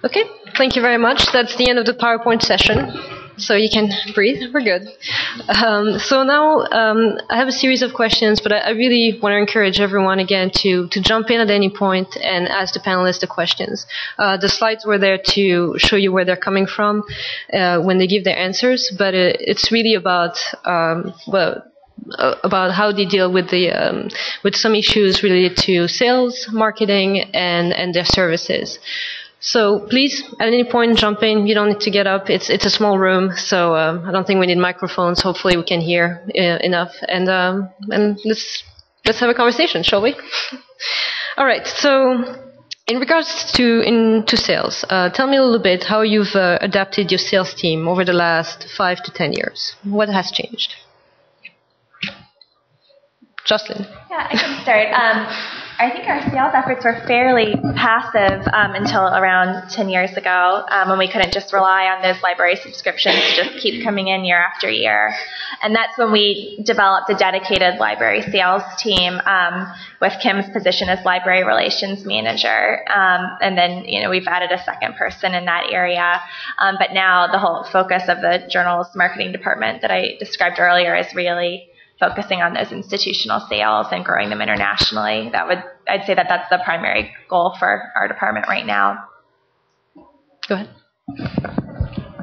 Okay, thank you very much. That's the end of the PowerPoint session. So you can breathe. We're good. So now I have a series of questions, but I really want to encourage everyone again to jump in at any point and ask the panelists the questions. The slides were there to show you where they're coming from when they give their answers, but it's really about how they deal with the with some issues related to sales, marketing, and their services. So please, at any point, jump in. You don't need to get up. It's a small room, so I don't think we need microphones. Hopefully, we can hear enough. And let's have a conversation, shall we? All right. So, in regards to sales, tell me a little bit how you've adapted your sales team over the last 5 to 10 years. What has changed? Jocelyn. Yeah, I can start. I think our sales efforts were fairly passive until around 10 years ago when we couldn't just rely on those library subscriptions to just keep coming in year after year. And that's when we developed a dedicated library sales team with Kim's position as library relations manager. And then, we've added a second person in that area. But now the whole focus of the journal's marketing department that I described earlier is really focusing on those institutional sales and growing them internationally. I'd say that's the primary goal for our department right now. Go ahead.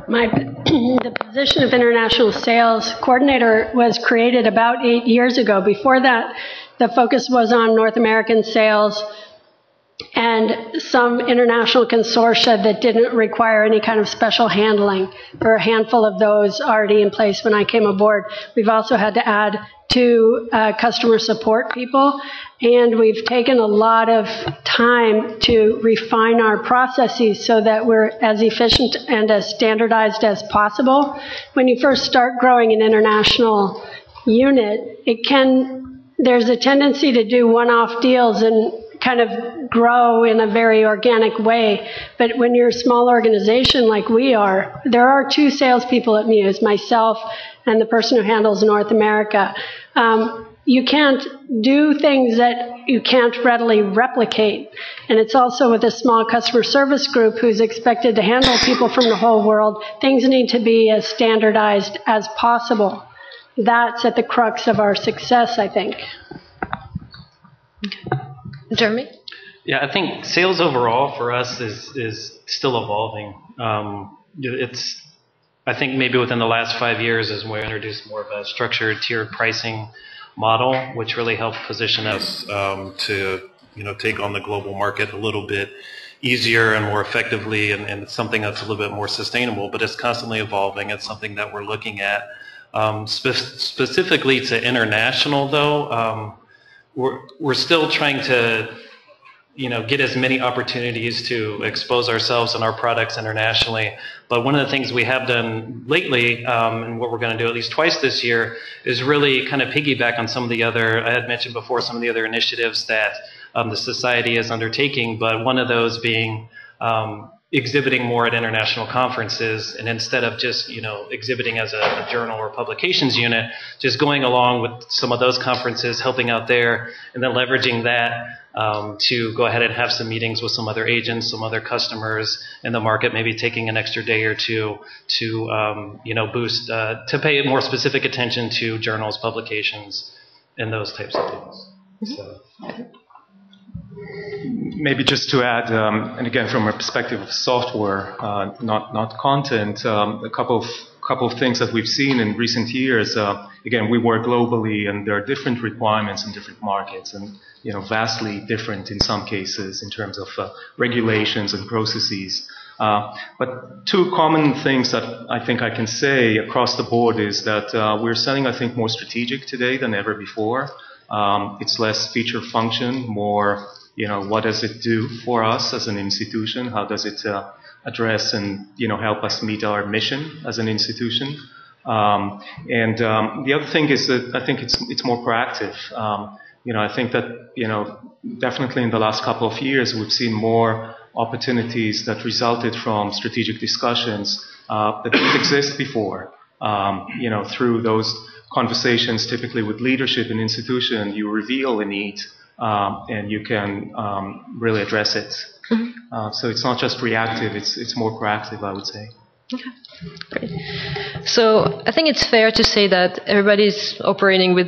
The position of international sales coordinator was created about 8 years ago. Before that, the focus was on North American sales and some international consortia that didn't require any kind of special handling. There were a handful of those already in place when I came aboard. We've also had to add 2 customer support people, and we've taken a lot of time to refine our processes so that we're as efficient and as standardized as possible. When you first start growing an international unit, there's a tendency to do one-off deals and kind of grow in a very organic way. But when you're a small organization like we are, there are 2 salespeople at Muse, myself and the person who handles North America. You can't do things that you can't readily replicate. And it's also with a small customer service group who's expected to handle people from the whole world. Things need to be as standardized as possible. That's at the crux of our success, I think. Okay. Jeremy? Yeah, I think sales overall for us is still evolving. I think maybe within the last 5 years is when we introduced more of a structured tiered pricing model, which really helped position us to take on the global market a little bit easier and more effectively, and it's something that's a little bit more sustainable, but it's constantly evolving. It's something that we're looking at. Specifically to international, though, we're still trying to get as many opportunities to expose ourselves and our products internationally. But one of the things we have done lately, and what we're going to do at least twice this year, is really kind of piggyback on some of the other, I had mentioned before, some of the other initiatives that the society is undertaking, but one of those being exhibiting more at international conferences, and instead of just exhibiting as a journal or publications unit, just going along with some of those conferences, helping out there, and then leveraging that to go ahead and have some meetings with some other agents, some other customers in the market, maybe taking an extra day or two to boost, to pay more specific attention to journals, publications, and those types of things. So. Maybe just to add, and again from a perspective of software, not content, a couple of things that we've seen in recent years. Again, we work globally, and there are different requirements in different markets, and vastly different in some cases in terms of regulations and processes. But 2 common things that I think I can say across the board is that we're selling, I think, more strategic today than ever before. It's less feature function, more what does it do for us as an institution? How does it address and help us meet our mission as an institution? And the other thing is that I think it's more proactive. I think that definitely in the last couple of years we've seen more opportunities that resulted from strategic discussions that didn't exist before. Through those conversations, typically with leadership in institution, you reveal a need. And you can really address it So it's not just reactive, it's more proactive, I would say. Okay, great. So I think it's fair to say that everybody's operating with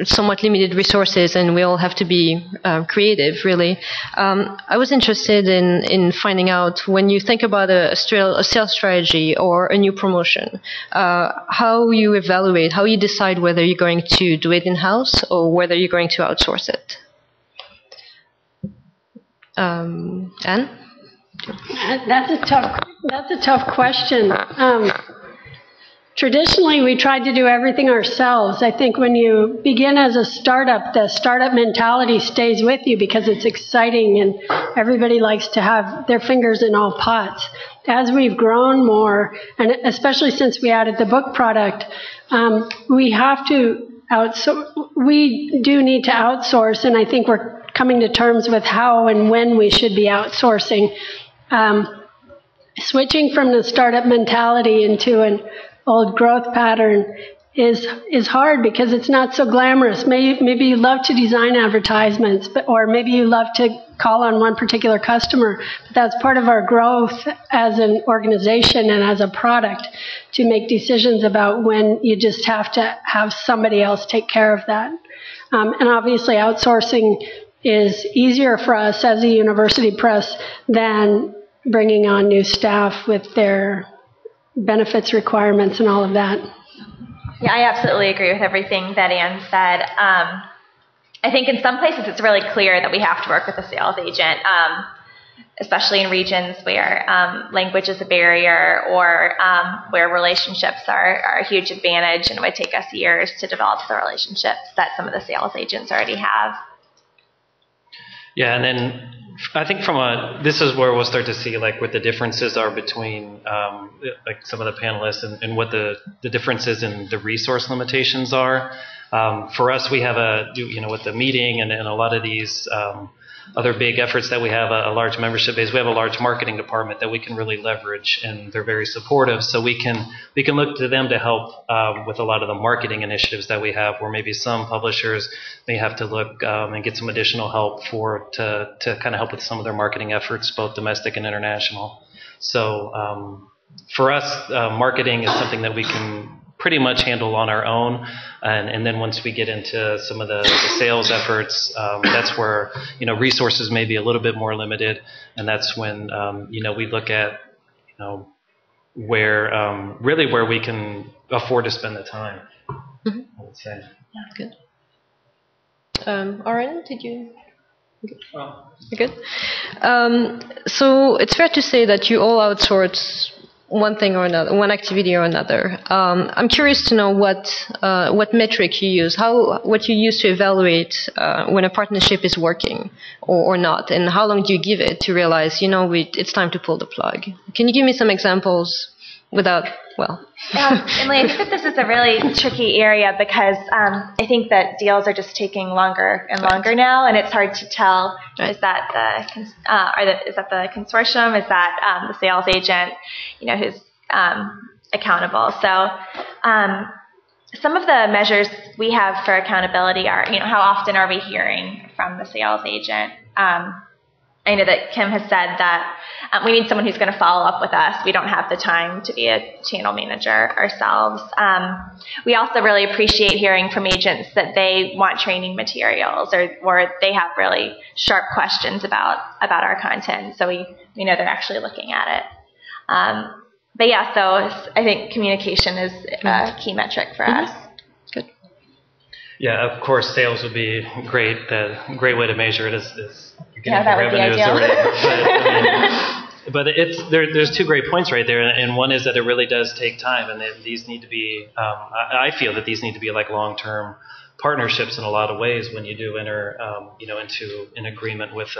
somewhat limited resources, and we all have to be creative, really. I was interested in finding out, when you think about a sales strategy or a new promotion, how you evaluate, how you decide whether you're going to do it in-house or whether you're going to outsource it. Anne? That's a tough question. Traditionally, we tried to do everything ourselves. I think when you begin as a startup, the startup mentality stays with you because it's exciting and everybody likes to have their fingers in all pots. As we've grown more, and especially since we added the book product, we have to outsource. We do need to outsource, and I think we're coming to terms with how and when we should be outsourcing. Switching from the startup mentality into an old growth pattern is hard because it's not so glamorous. Maybe you love to design advertisements, or maybe you love to call on one particular customer. But that's part of our growth as an organization and as a product, to make decisions about when you just have to have somebody else take care of that. And obviously outsourcing is easier for us as a university press than bringing on new staff with their benefits requirements and all of that. Yeah, I absolutely agree with everything that Anne said. I think in some places it's really clear that we have to work with a sales agent, especially in regions where language is a barrier, or where relationships are a huge advantage, and it would take us years to develop the relationships that some of the sales agents already have. Yeah, and then I think this is where we'll start to see like what the differences are between like some of the panelists and what the differences in the resource limitations are. For us, we have with the meeting and a lot of these other big efforts that we have, a large membership base, we have a large marketing department that we can really leverage, and they're very supportive. So we can look to them to help with a lot of the marketing initiatives that we have, where maybe some publishers may have to look and get some additional help to kind of help with some of their marketing efforts, both domestic and international. So for us, marketing is something that we can pretty much handle on our own, and then once we get into some of the sales efforts, that's where resources may be a little bit more limited, and that's when we look at where we can afford to spend the time. I would say. Yeah, good. Aaron, did you? Good. So it's fair to say that you all outsource one thing or another, one activity or another. I'm curious to know what metric you use, what you use to evaluate when a partnership is working or not, and how long do you give it to realize, it's time to pull the plug. Can you give me some examples without, Emily, I think that this is a really tricky area because I think that deals are just taking longer and longer now, and it's hard to tell, is that the consortium, is that the sales agent, who's accountable. So some of the measures we have for accountability are, how often are we hearing from the sales agent? I know that Kim has said that we need someone who's going to follow up with us. We don't have the time to be a channel manager ourselves. We also really appreciate hearing from agents that they want training materials or they have really sharp questions about our content. So we know they're actually looking at it. But yeah, so I think communication is a key metric for us. Good. Yeah, of course, sales would be great. A great way to measure it is that would be ideal. But there's two great points right there, and one is that it really does take time, and that these need to be. I feel that these need to be like long-term partnerships in a lot of ways when you do enter, into an agreement with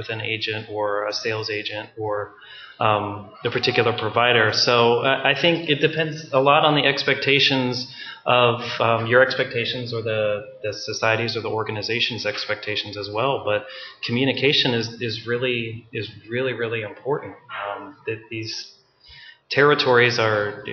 an agent or a sales agent or the particular provider. So I think it depends a lot on the expectations of your expectations or the society's or the organization's expectations as well. But communication is really important. That these territories are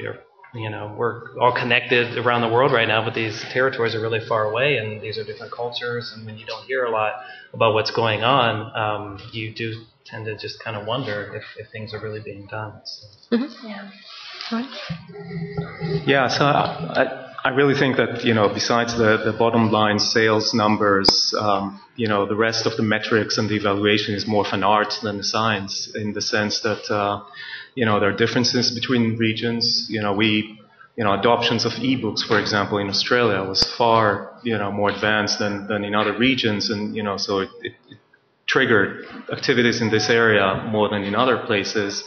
we're all connected around the world right now, but these territories are really far away, and these are different cultures. And when you don't hear a lot about what's going on, you do tend to just kind of wonder if things are really being done. So. Mm-hmm. Yeah. Yeah, so I really think that, besides the bottom line sales numbers, the rest of the metrics and the evaluation is more of an art than a science, in the sense that, there are differences between regions. Adoptions of ebooks, for example, in Australia was far, more advanced than in other regions. And, so it triggered activities in this area more than in other places.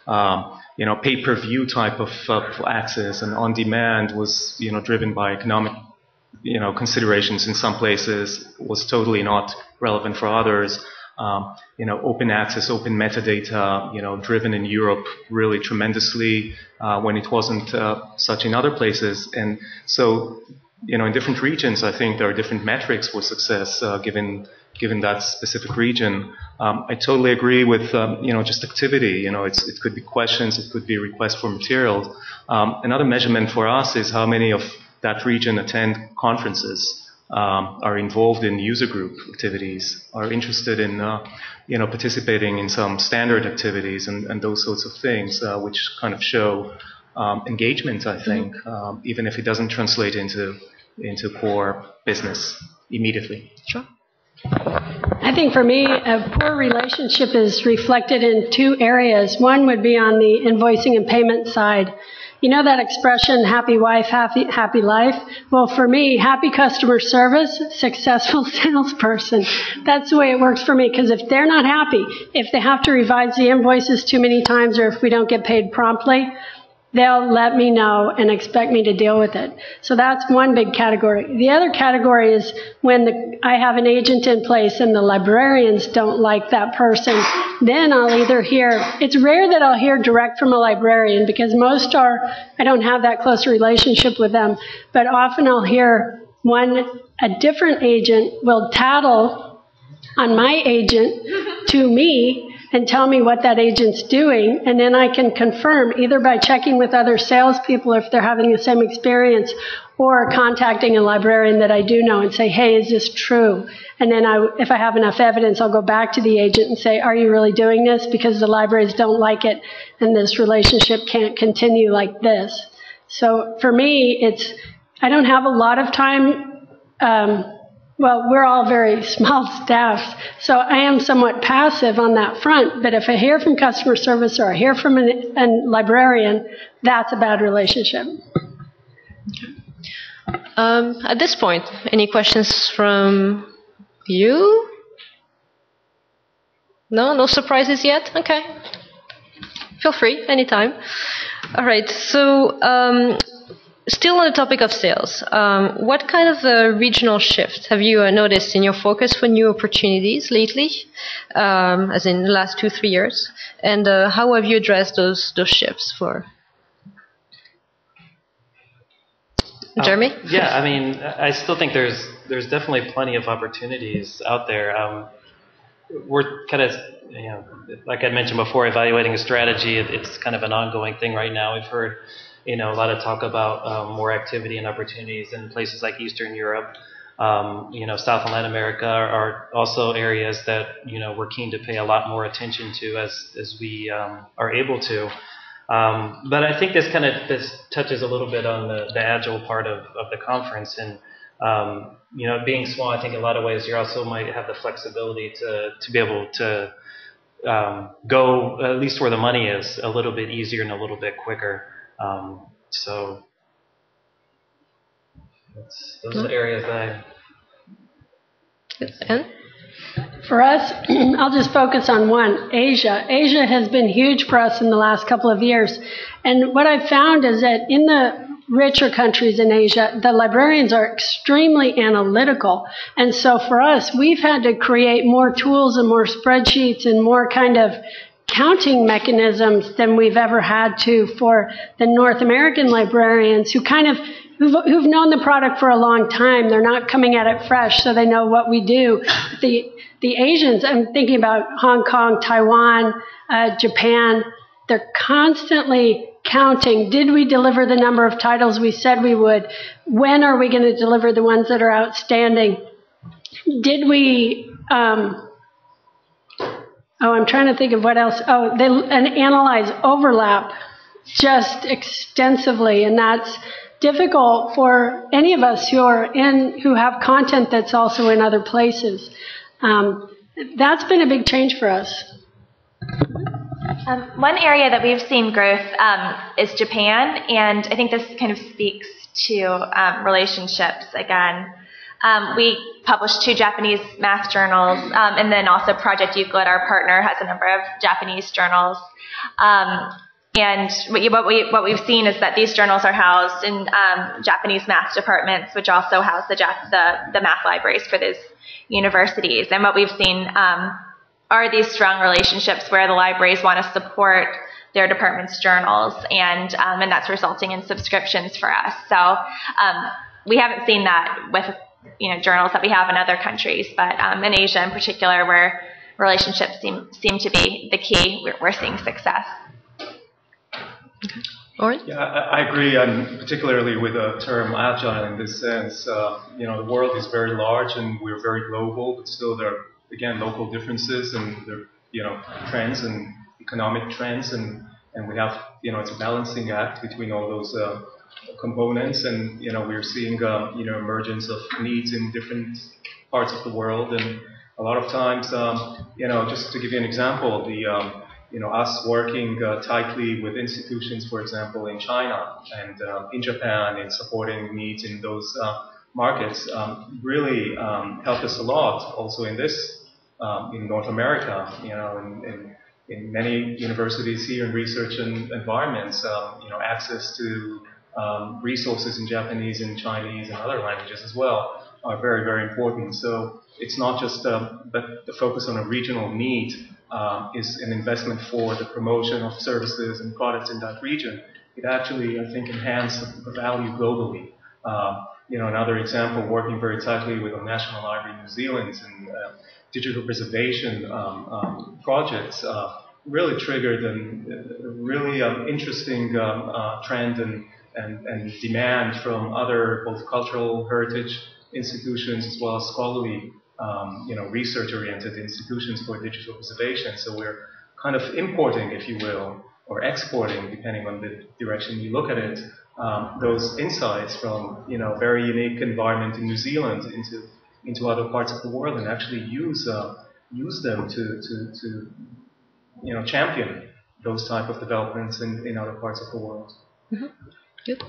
Pay-per-view type of access and on-demand was, driven by economic, considerations in some places, was totally not relevant for others. Open access, open metadata, driven in Europe really tremendously when it wasn't such in other places. And so, in different regions, I think there are different metrics for success given that specific region. I totally agree with, just activity. It could be questions, it could be requests for materials. Another measurement for us is how many of that region attend conferences, are involved in user group activities, are interested in, participating in some standard activities and those sorts of things, which kind of show engagement, I think, even if it doesn't translate into core business immediately. Sure. I think for me, a poor relationship is reflected in two areas. One would be on the invoicing and payment side. You know that expression, happy wife, happy life? Well, for me, happy customer service, successful salesperson. That's the way it works for me, because if they're not happy, if they have to revise the invoices too many times, or if we don't get paid promptly, they'll let me know and expect me to deal with it. So that's one big category. The other category is when I have an agent in place and the librarians don't like that person, then I'll either hear, it's rare that I'll hear direct from a librarian, because most I don't have that close relationship with them, but often I'll hear a different agent will tattle on my agent to me and tell me what that agent's doing, and then I can confirm either by checking with other salespeople if they're having the same experience, or contacting a librarian that I do know and say, hey, is this true? And then if I have enough evidence, I'll go back to the agent and say, are you really doing this? Because the libraries don't like it, and this relationship can't continue like this. So for me, I don't have a lot of time. Well, we're all very small staffs, so I am somewhat passive on that front. But if I hear from customer service or I hear from a librarian, that's a bad relationship. At this point, any questions from you? No surprises yet? Okay. Feel free, anytime. All right, so still on the topic of sales, what kind of regional shift have you noticed in your focus for new opportunities lately, as in the last 2-3 years? And how have you addressed those shifts for? Jeremy? Yeah, I mean, I still think there's definitely plenty of opportunities out there. We're kind of, like I mentioned before, evaluating a strategy. It's kind of an ongoing thing right now. We've heard a lot of talk about more activity and opportunities in places like Eastern Europe. South and Latin America are also areas that, we're keen to pay a lot more attention to as we are able to. But I think this touches a little bit on the Agile part of the conference. And, being small, I think in a lot of ways you also might have the flexibility to be able to go at least where the money is a little bit easier and a little bit quicker. So those are the areas that And? For us, I'll just focus on one, Asia. Asia has been huge for us in the last couple of years. And what I've found is that in the richer countries in Asia, the librarians are extremely analytical. And so for us, we've had to create more tools and more spreadsheets and more kind of counting mechanisms than we've ever had to for the North American librarians who've known the product for a long time. They're not coming at it fresh, so they know what we do. The Asians, I'm thinking about Hong Kong, Taiwan, Japan, They're constantly counting. Did we deliver the number of titles we said we would? When are we going to deliver the ones that are outstanding? Did we... I'm trying to think of what else. And analyze overlap just extensively, and that's difficult for any of us who have content that's also in other places. That's been a big change for us. One area that we've seen growth is Japan, and I think this kind of speaks to relationships again. We published 2 Japanese math journals, and then also Project Euclid, our partner, has a number of Japanese journals. And what we've seen is that these journals are housed in Japanese math departments, which also house the math libraries for those universities. And what we've seen are these strong relationships where the libraries want to support their department's journals, and that's resulting in subscriptions for us. So we haven't seen that with journals that we have in other countries, but in Asia in particular, where relationships seem to be the key, we're seeing success. Oren? Yeah, I agree, and particularly with the term agile in this sense. The world is very large and we're very global, but still there are, again, local differences and there are, trends and economic trends, and we have, it's a balancing act between all those components, and we're seeing emergence of needs in different parts of the world, and a lot of times, just to give you an example, us working tightly with institutions, for example, in China and in Japan, in supporting needs in those markets, really helped us a lot. Also in in North America, in many universities here in research and environments, access to resources in Japanese and Chinese and other languages as well are very, very important. So it's not just that the focus on a regional need is an investment for the promotion of services and products in that region. It actually, I think, enhances the value globally. Another example, working very tightly with the National Library in New Zealand and digital preservation projects really triggered a really interesting trend and demand from other both cultural heritage institutions as well as scholarly, research-oriented institutions for digital preservation. So we're kind of importing, if you will, or exporting, depending on the direction you look at it, those insights from, very unique environment in New Zealand into other parts of the world, and actually use them to champion those type of developments in other parts of the world. Mm-hmm. Good.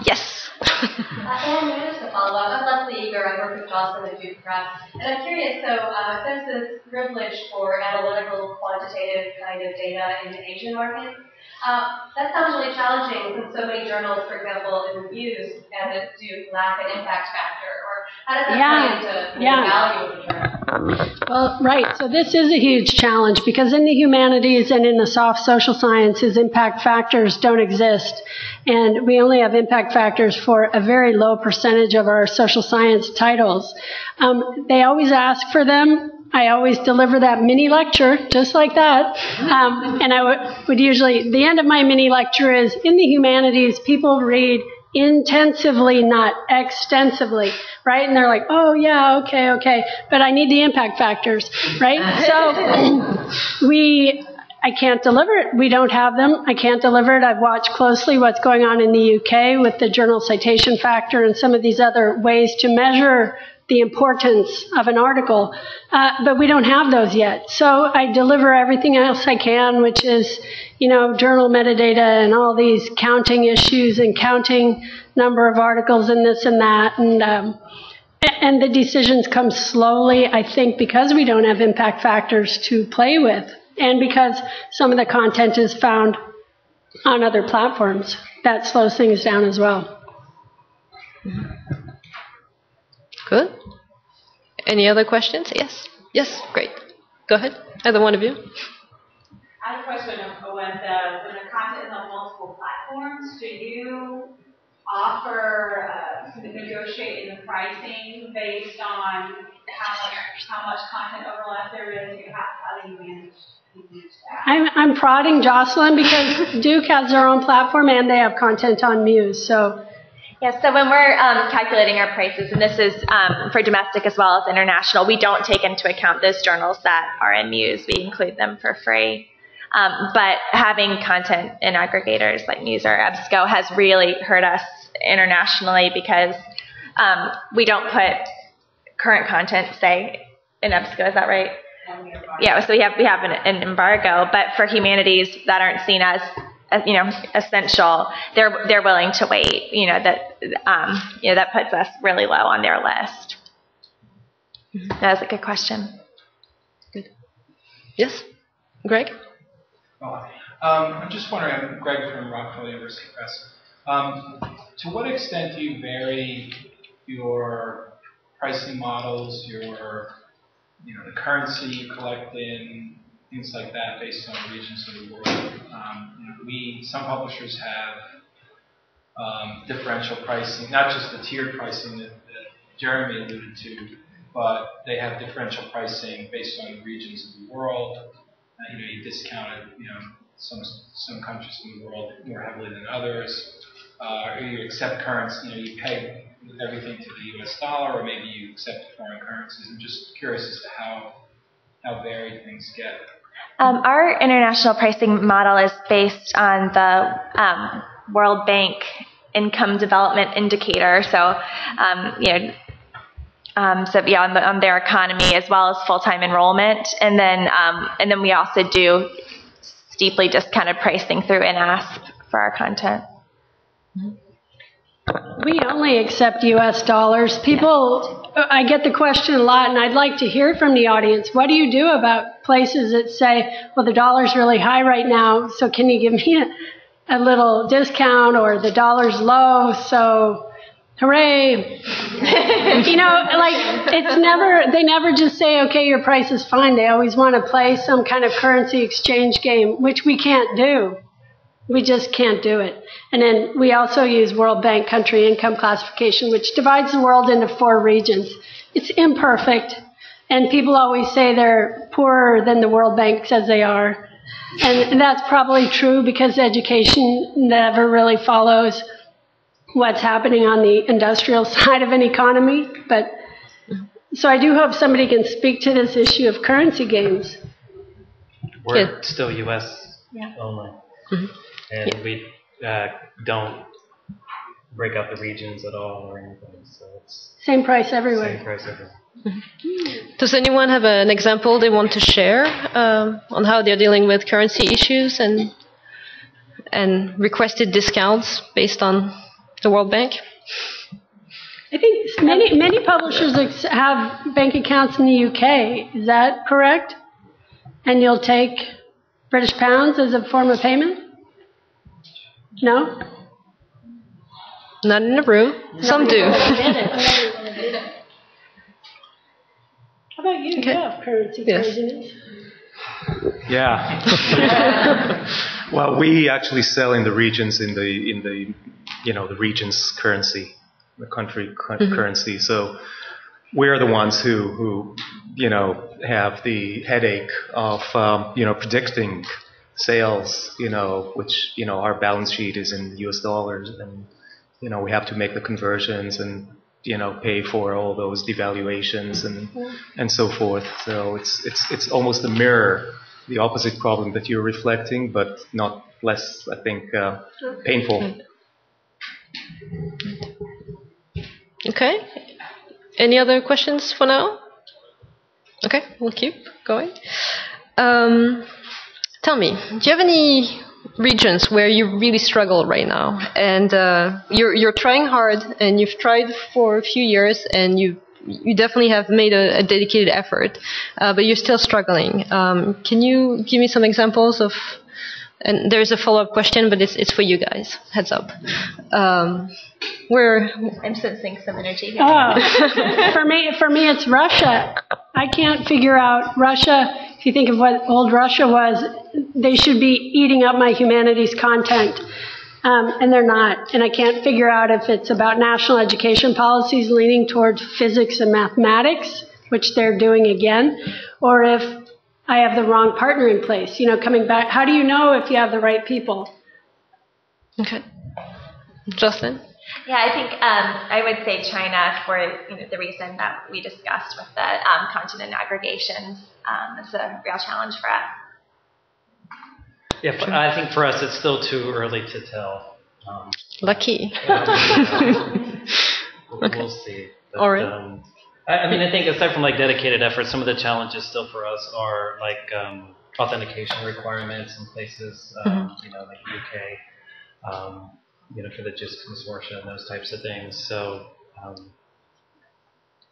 Yes. And just to follow up, I'm Leslie Eager. I work with Jocelyn at Duke Press. And I'm curious, so there's this privilege for analytical, quantitative kind of data in the Asian market. That sounds really challenging since so many journals, for example, in reviews do lack an impact factor. Or how does that play into the value of the journal? Well, right. So this is a huge challenge because in the humanities and in the soft social sciences, impact factors don't exist. And we only have impact factors for a very low percentage of our social science titles. They always ask for them. I always deliver that mini lecture, just like that. And I would usually, the end of my mini lecture is, in the humanities, people read intensively, not extensively, right? And they're like, oh, yeah, okay. But I need the impact factors, right? So I can't deliver it. We don't have them. I can't deliver it. I've watched closely what's going on in the UK with the journal citation factor and some of these other ways to measure the importance of an article, but we don't have those yet. So I deliver everything else I can, which is, journal metadata and all these counting issues and counting number of articles and this and that, and the decisions come slowly, I think, because we don't have impact factors to play with, and because some of the content is found on other platforms. That slows things down as well. Good. Any other questions? Yes. Yes, great. Go ahead. Either one of you. I have a question when the content is on multiple platforms. Do you offer negotiate in the pricing based on how much content overlap there is? How do you manage? I'm prodding Jocelyn because Duke has their own platform and they have content on Muse. So yeah, so when we're calculating our prices, and this is for domestic as well as international, we don't take into account those journals that are in Muse. We include them for free. But having content in aggregators like Muse or EBSCO has really hurt us internationally because we don't put current content, say, in EBSCO. Is that right? Yeah, so we have an embargo, but for humanities that aren't seen as essential, they're willing to wait. That puts us really low on their list. That was a good question. Good. Yes, Greg. I'm just wondering. I'm Greg from Rockefeller University Press. To what extent do you vary your pricing models, the currency you collect in, things like that, based on regions of the world? Some publishers have differential pricing, not just the tiered pricing that Jeremy alluded to, but they have differential pricing based on the regions of the world. You discounted, some countries in the world more heavily than others. Or you accept currency, you pay everything to the U.S. dollar, or maybe you accept foreign currencies. I'm just curious as to how varied things get. Our international pricing model is based on the World Bank Income Development Indicator. So, on their economy as well as full-time enrollment, and then we also do steeply discounted pricing through INASP for our content. We only accept U.S. dollars. I get the question a lot, and I'd like to hear from the audience. What do you do about places that say, well, the dollar's really high right now, so can you give me a little discount, or the dollar's low, so hooray. They never just say, okay, your price is fine. They always want to play some kind of currency exchange game, which we can't do. We just can't do it. And then we also use World Bank country income classification, which divides the world into 4 regions. It's imperfect, and people always say they're poorer than the World Bank says they are. And that's probably true because education never really follows what's happening on the industrial side of an economy. But so I do hope somebody can speak to this issue of currency games. We're still U.S. only. Mm-hmm. And we don't break out the regions at all or anything. So it's same price everywhere. Same price everywhere. Mm-hmm. Does anyone have an example they want to share on how they're dealing with currency issues and requested discounts based on the World Bank? I think many publishers have bank accounts in the UK. Is that correct? And you'll take British pounds as a form of payment? No? Not in the room. Some do. How about you? Okay. You have currency craziness. Yeah. Well, we actually sell in the regions in the region's currency, the country currency. So we're the ones who have the headache of predicting sales, which our balance sheet is in US dollars, and we have to make the conversions and pay for all those devaluations and so forth. So it's almost a mirror, the opposite problem that you're reflecting, but not less, I think, painful. Okay. Any other questions for now? Okay, we'll keep going. Tell me, do you have any regions where you really struggle right now, and you're trying hard, and you've tried for a few years, and you definitely have made a dedicated effort, but you're still struggling? Can you give me some examples of? And there's a follow-up question, but it's for you guys. Heads up. I'm sensing some energy here. For me, it's Russia. I can't figure out Russia. If you think of what old Russia was, they should be eating up my humanities content, and they're not. And I can't figure out if it's about national education policies leaning towards physics and mathematics, which they're doing again, or if I have the wrong partner in place. Coming back, how do you know if you have the right people? Okay. Jocelyn? Yeah, I think I would say China for the reason that we discussed with the continent aggregations. It's a real challenge for us. Yeah, I think for us it's still too early to tell. Lucky. We'll see. But, all right. I think aside from dedicated efforts, some of the challenges still for us are authentication requirements in places, like UK. For the GIST consortia and those types of things. So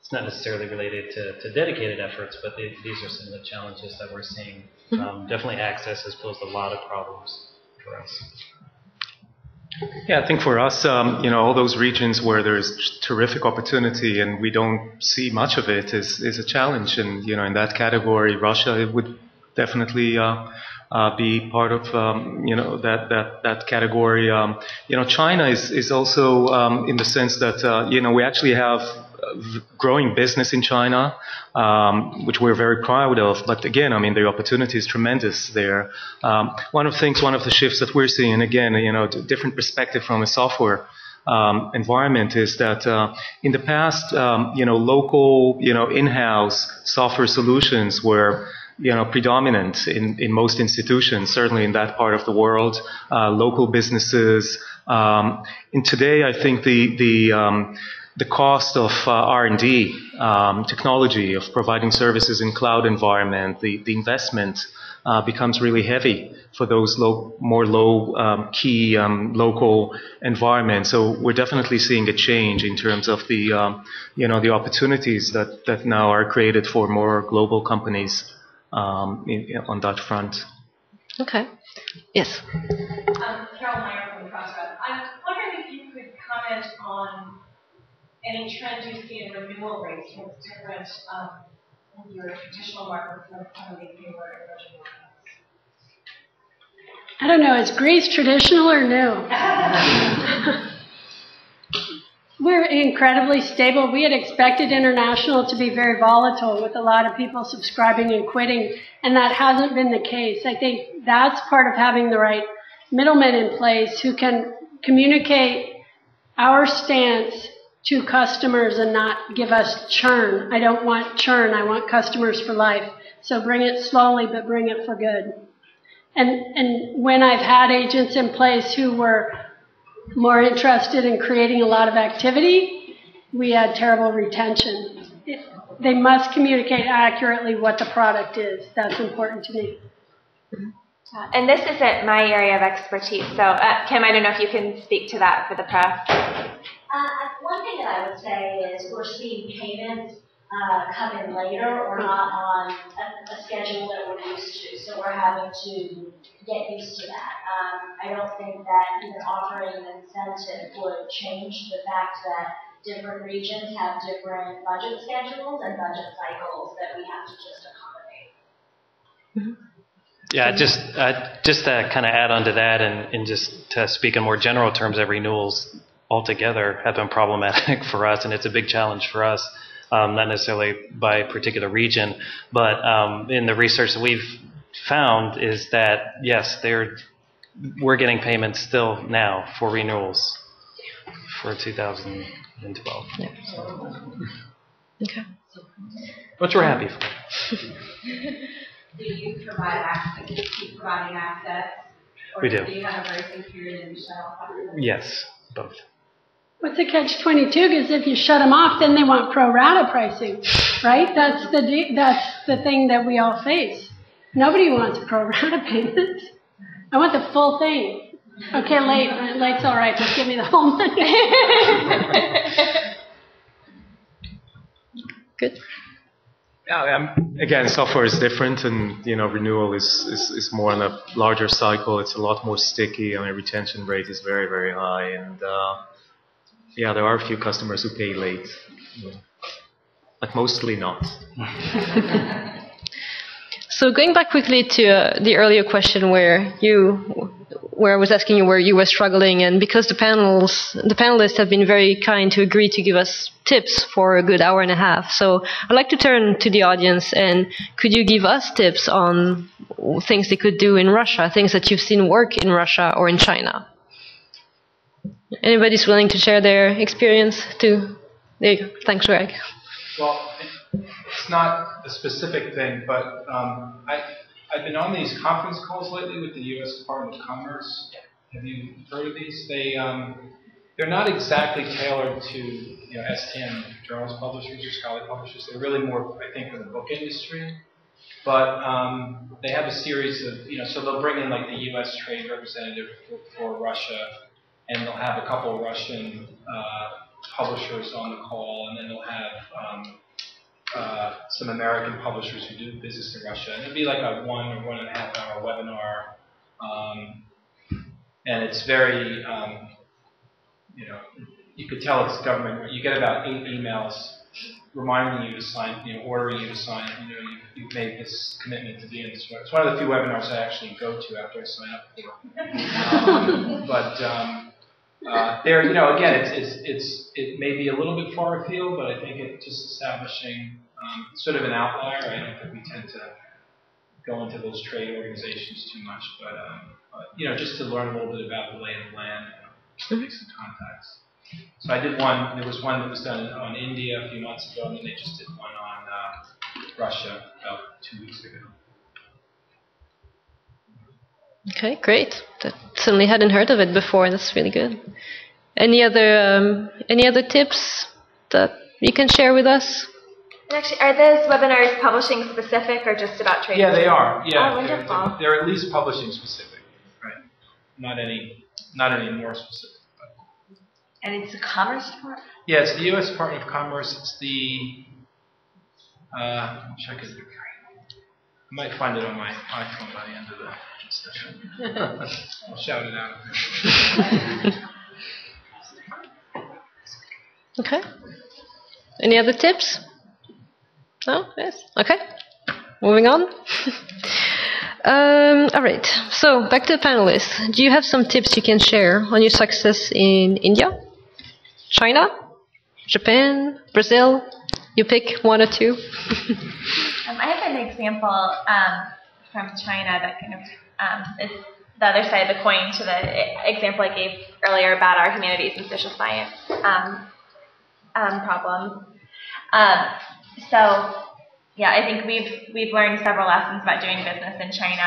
it's not necessarily related to dedicated efforts, but these are some of the challenges that we're seeing. Definitely access has posed a lot of problems for us. Yeah, I think for us, all those regions where there's terrific opportunity and we don't see much of it is a challenge. And, in that category, Russia would definitely be part of that category. China is also in the sense that we actually have growing business in China, which we're very proud of. But again, the opportunity is tremendous there. One of the shifts that we're seeing, and again, different perspective from a software environment, is that in the past, local, in-house software solutions were predominant in most institutions, certainly in that part of the world, local businesses. And today, I think the cost of R&D, technology, of providing services in cloud environment, the investment becomes really heavy for those key local environments. So we're definitely seeing a change in terms of the opportunities that now are created for more global companies. On that front. Okay. Yes. Carol Meyer from the Crossroads. I'm wondering if you could comment on any trends you see in renewal rates, what's different in your traditional markets from some of these newer emerging markets. I don't know. Is Greece traditional or new? We're incredibly stable. We had expected international to be very volatile with a lot of people subscribing and quitting, and that hasn't been the case. I think that's part of having the right middlemen in place who can communicate our stance to customers and not give us churn. I don't want churn. I want customers for life. So bring it slowly, but bring it for good. And when I've had agents in place who were more interested in creating a lot of activity, we had terrible retention. They must communicate accurately what the product is. That's important to me. And this isn't my area of expertise, so Kim, I don't know if you can speak to that for the press. One thing that I would say is we're seeing payments come in later or not on a schedule that we're used to, so we're having to get used to that. I don't think that even offering an incentive would change the fact that different regions have different budget schedules and budget cycles that we have to just accommodate. Yeah, just to kind of add on to that and just to speak in more general terms, that renewals altogether have been problematic for us, and it's a big challenge for us, not necessarily by particular region, but in the research that we've found is that, yes, we're getting payments still now for renewals for 2012. Yeah. Okay. Which we're happy for. Do you provide access? Do you keep providing access? Or We do. Do you have a bracing period and shut off? Yes, both. What's the catch-22? Because if you shut them off, then they want pro rata pricing, right? That's the thing that we all face. Nobody wants pro rata payments. I want the full thing. Okay, late's all right. Just give me the whole money. Good. Again, software is different, and renewal is more on a larger cycle. It's a lot more sticky. Retention rate is very, very high, and there are a few customers who pay late, but mostly not. So going back quickly to the earlier question where you where I was asking you where you were struggling, and because the panelists have been very kind to agree to give us tips for a good hour and a half. So I'd like to turn to the audience, and could you give us tips on things they could do in Russia, things that you've seen work in Russia or in China? Anybody's willing to share their experience too? There you go. Thanks, Greg. Well, it's not a specific thing, but I've been on these conference calls lately with the U.S. Department of Commerce. Have you heard of these? They're not exactly tailored to STM journals publishers or scholarly publishers. They're really more, I think, for the book industry. But they have a series of, so they'll bring in like the U.S. trade representative for Russia, and they'll have a couple of Russian publishers on the call, and then they'll have some American publishers who do business in Russia. And it'll be like a 1 or 1.5 hour webinar. And it's very, you could tell it's government. You get about 8 emails reminding you to sign, ordering you to sign. You've made this commitment to be in this. It's one of the few webinars I actually go to after I sign up for. There, again, it may be a little bit far afield, but I think it's just establishing sort of an outlier. I don't think we tend to go into those trade organizations too much, but just to learn a little bit about the lay of the land, make some contacts. So I did one. There was one that was done on India a few months ago, and then they just did one on Russia about 2 weeks ago. Okay, great. Certainly hadn't heard of it before. That's really good. Any other tips that you can share with us? Actually, are those webinars publishing specific or just about trade? Yeah, they are. Yeah, oh, wonderful. They're at least publishing specific, right? Not any more specific. And it's the Commerce Department? Yeah, it's the U.S. Department of Commerce. It's the check it. I might find it on my iPhone by the end of the discussion. I'll shout it out. Okay. Any other tips? No? Yes? Okay. Moving on. All right. So back to the panelists. Do you have some tips you can share on your success in India, China, Japan, Brazil? You pick one or two. I have an example from China that kind of is the other side of the coin to the example I gave earlier about our humanities and social science problem. I think we've learned several lessons about doing business in China.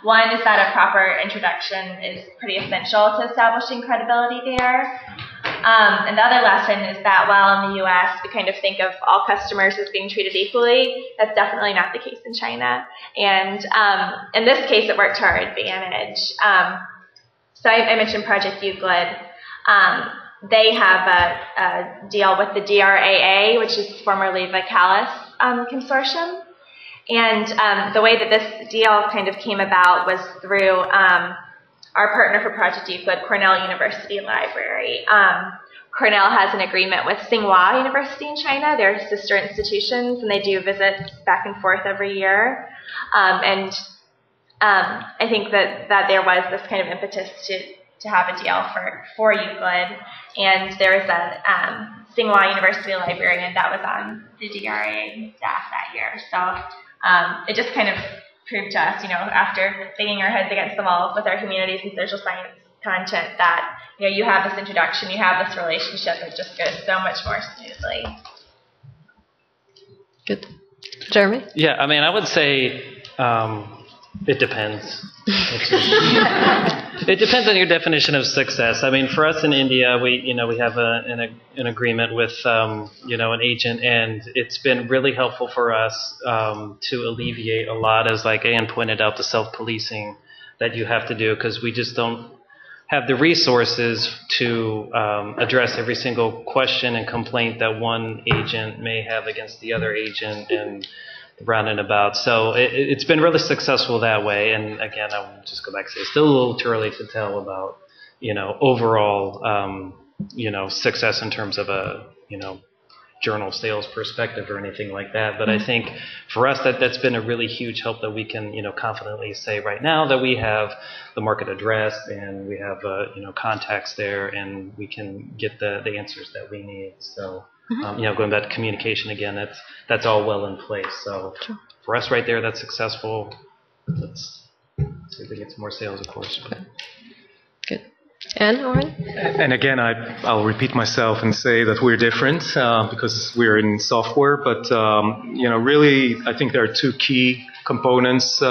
One is that a proper introduction is pretty essential to establishing credibility there. And the other lesson is that while in the U.S. we kind of think of all customers as being treated equally, that's definitely not the case in China. And in this case, it worked to our advantage. So I mentioned Project Euclid. They have a deal with the DRAA, which is formerly the CALIS consortium. And the way that this deal kind of came about was through our partner for Project Euclid, Cornell University Library. Cornell has an agreement with Tsinghua University in China. They're sister institutions, and they do visits back and forth every year. I think that there was this kind of impetus to have a deal for Euclid, and there was a Tsinghua University librarian that was on the DRA staff that year. So it just kind of proved to us, after banging our heads against the wall with our humanities and social science content, that you have this introduction, you have this relationship, it just goes so much more smoothly. Good. Jeremy? Yeah, I would say it depends. It depends on your definition of success. For us in India, we have an agreement with an agent, and it's been really helpful for us to alleviate a lot, as like Anne pointed out, the self-policing that you have to do, because we just don't have the resources to address every single question and complaint that one agent may have against the other agent and round and about. So it's been really successful that way. And again, I'll just go back and say it's still a little too early to tell about, overall, success in terms of a, journal sales perspective or anything like that. But I think for us that's been a really huge help that we can confidently say right now that we have the market address and we have contacts there and we can get the answers that we need. So going back to communication again, that's all well in place. So for us right there, that's successful. Let's see if we get some more sales, of course. But. Good. And Oren? And again, I'll repeat myself and say that we're different because we're in software. But really, I think there are two key components.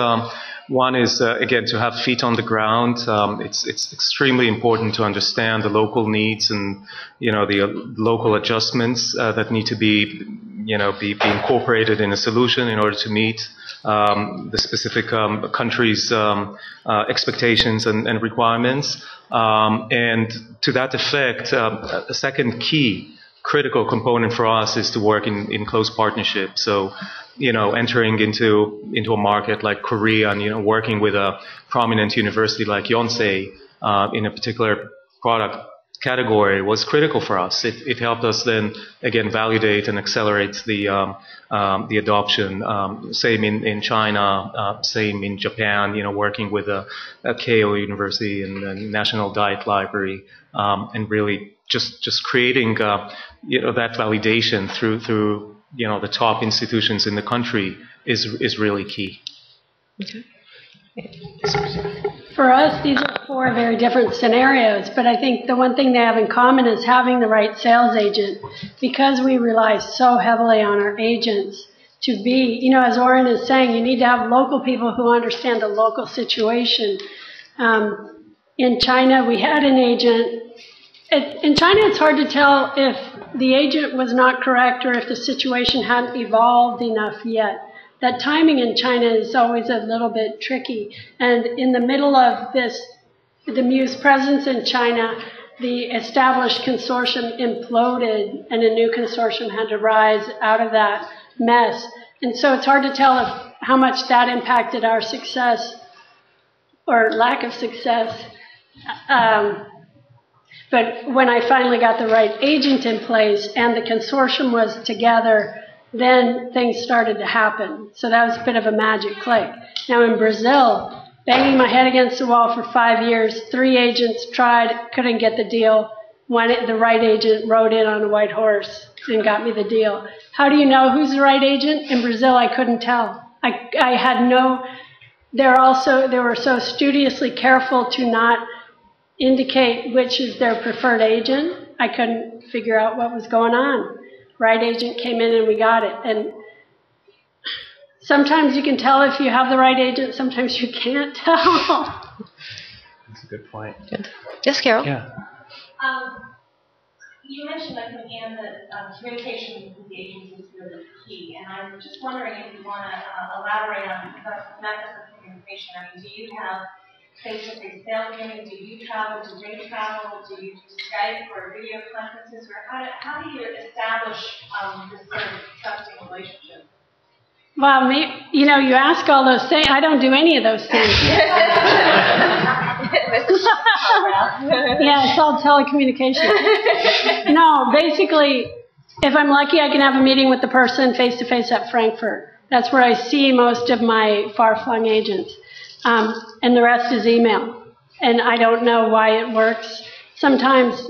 One is again to have feet on the ground. It's extremely important to understand the local needs and the local adjustments that need to be incorporated in a solution in order to meet the specific country's expectations and requirements. And to that effect, a second key critical component for us is to work in close partnership. So, entering into a market like Korea and, working with a prominent university like Yonsei in a particular product category was critical for us. It helped us then, again, validate and accelerate the adoption. Same in China, same in Japan, working with a Keio University and the National Diet Library, and really just creating, that validation through the top institutions in the country is really key. Okay. For us, these are four very different scenarios, but I think the one thing they have in common is having the right sales agent, because we rely so heavily on our agents to be, as Oren is saying, you need to have local people who understand the local situation. In China, we had an agent. In China, it's hard to tell if the agent was not correct or if the situation hadn't evolved enough yet. That timing in China is always a little bit tricky. And in the middle of this, the Muse presence in China, the established consortium imploded and a new consortium had to rise out of that mess. And so it's hard to tell how much that impacted our success or lack of success. But when I finally got the right agent in place and the consortium was together, then things started to happen. So that was a bit of a magic click. Now in Brazil, banging my head against the wall for 5 years, 3 agents tried, couldn't get the deal. The right agent rode in on a white horse and got me the deal. How do you know who's the right agent? In Brazil, I couldn't tell. I had no, they were so studiously careful to not indicate which is their preferred agent. I couldn't figure out what was going on. Right agent came in and we got it. And sometimes you can tell if you have the right agent, sometimes you can't tell. That's a good point. Good. Yes, Carol? Yeah. You mentioned, I think, Anne, that communication with the agents is really key. And I'm just wondering if you want to elaborate on the methods of communication. I mean, do you have face-to-face sales meetings? Do you travel? Do they travel? Do you do Skype or video conferences? Or how do you establish this sort of trusting relationship? Well, you ask all those things. I don't do any of those things. Yeah, it's all telecommunication. No, basically, if I'm lucky, I can have a meeting with the person face-to-face at Frankfurt. That's where I see most of my far-flung agents. And the rest is email. And I don't know why it works. Sometimes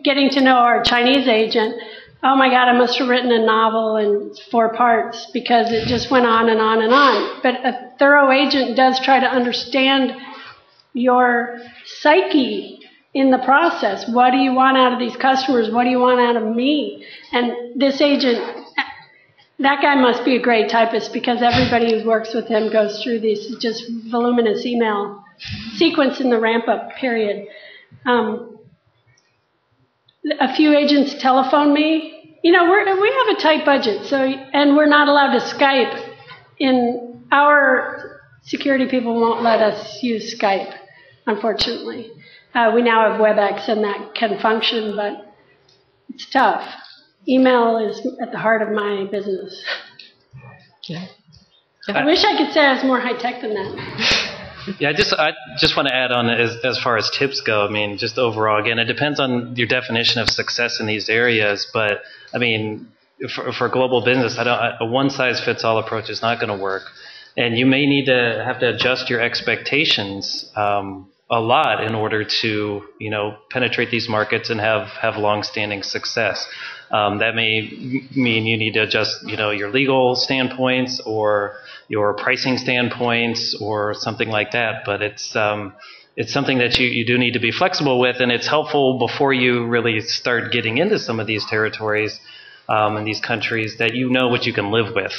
getting to know our Chinese agent, oh my God, I must have written a novel in 4 parts because it just went on and on and on. But a thorough agent does try to understand your psyche in the process. What do you want out of these customers? What do you want out of me? And this agent, that guy must be a great typist because everybody who works with him goes through these just voluminous email sequence in the ramp-up period. A few agents telephone me. We have a tight budget, and we're not allowed to Skype. Our security people won't let us use Skype, unfortunately. We now have WebEx, and that can function, but it's tough. Email is at the heart of my business. Yeah. I wish I could say I was more high-tech than that. Yeah, I just want to add on as far as tips go. I mean, just overall, again, it depends on your definition of success in these areas. But I mean, for global business, a one-size-fits-all approach is not going to work. And you may have to adjust your expectations a lot in order to, penetrate these markets and have long-standing success. That may mean you need to adjust, your legal standpoints or your pricing standpoints or something like that. But it's something that you do need to be flexible with, and it's helpful before you really start getting into some of these territories and these countries that you know what you can live with.